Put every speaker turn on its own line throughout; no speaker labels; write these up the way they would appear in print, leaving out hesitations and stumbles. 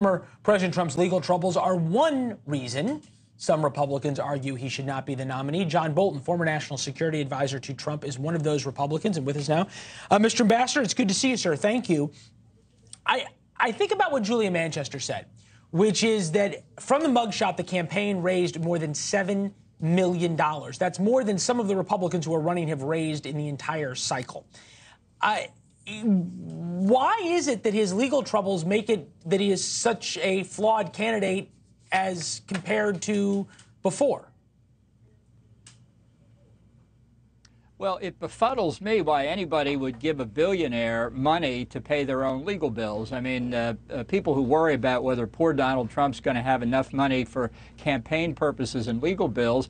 Former President Trump's legal troubles are one reason some Republicans argue he should not be the nominee. John Bolton, former national security advisor to Trump, is one of those Republicans and with us now. Mr. Ambassador, it's good to see you, sir. Thank you. I think about what Julia Manchester said, which is that from the mugshot, the campaign raised more than $7 million. That's more than some of the Republicans who are running have raised in the entire cycle. Why is it that his legal troubles make it that he is such a flawed candidate as compared to before?
Well, it befuddles me why anybody would give a billionaire money to pay their own legal bills. I mean, people who worry about whether poor Donald Trump's going to have enough money for campaign purposes and legal bills,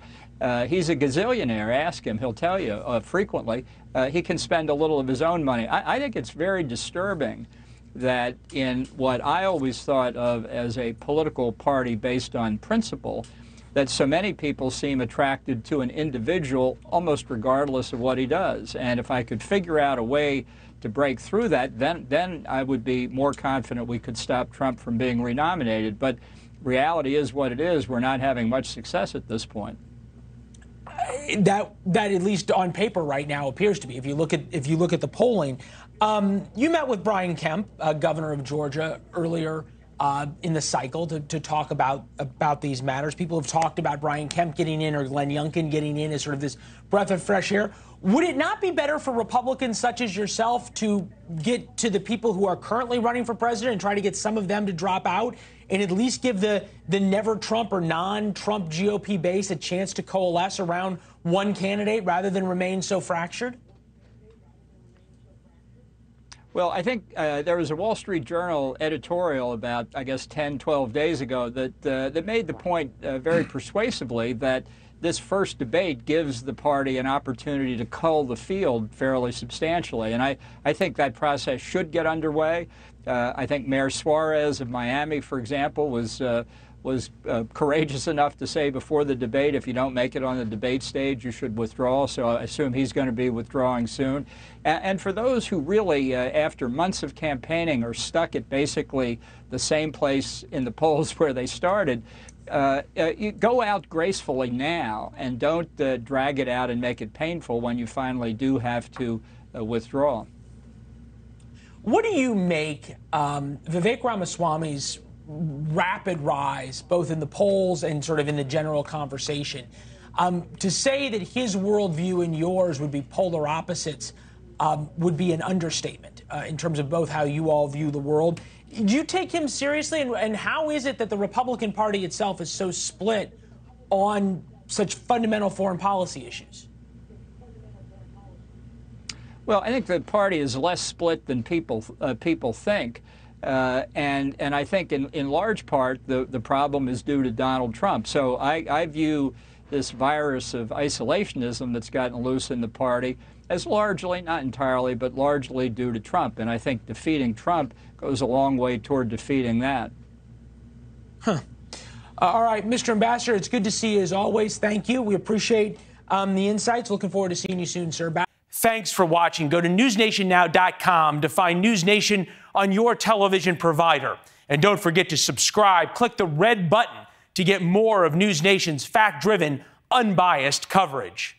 he's a gazillionaire. Ask him. He'll tell you frequently. He can spend a little of his own money. I think it's very disturbing that in what I always thought of as a political party based on principle, that so many people seem attracted to an individual almost regardless of what he does. And if I could figure out a way to break through that, then I would be more confident we could stop Trump from being renominated. But reality is what it is. We're not having much success at this point.
That at least on paper right now appears to be. If you look at the polling, you met with Brian Kemp, governor of Georgia, earlier in the cycle to talk about these matters. People have talked about Brian Kemp getting in or Glenn Youngkin getting in as sort of this breath of fresh air. Would it not be better for Republicans such as yourself to get to the people who are currently running for president and try to get some of them to drop out and at least give the never Trump or non-Trump GOP base a chance to coalesce around one candidate rather than remain so fractured?
Well, I think there was a Wall Street Journal editorial about, I guess, 10, 12 days ago that made the point very persuasively that this first debate gives the party an opportunity to cull the field fairly substantially. And I think that process should get underway. I think Mayor Suarez of Miami, for example, was courageous enough to say before the debate, if you don't make it on the debate stage, you should withdraw. So I assume he's going to be withdrawing soon. And for those who really, after months of campaigning, are stuck at basically the same place in the polls where they started, you go out gracefully now and don't drag it out and make it painful when you finally do have to withdraw.
What do you make Vivek Ramaswamy's rapid rise, both in the polls and sort of in the general conversation? To say that his worldview and yours would be polar opposites would be an understatement in terms of both how you all view the world. Do you take him seriously? And how is it that the Republican Party itself is so split on such fundamental foreign policy issues?
Well, I think the party is less split than people think. And I think in large part the problem is due to Donald Trump. So I view this virus of isolationism that's gotten loose in the party as largely, not entirely, but largely due to Trump. And I think defeating Trump goes a long way toward defeating that.
Huh. All right, Mr. Ambassador, it's good to see you as always. Thank you. We appreciate the insights. Looking forward to seeing you soon, sir. Thanks for watching. Go to newsnationnow.com to find NewsNation on your television provider. And don't forget to subscribe. Click the red button to get more of NewsNation's fact-driven, unbiased coverage.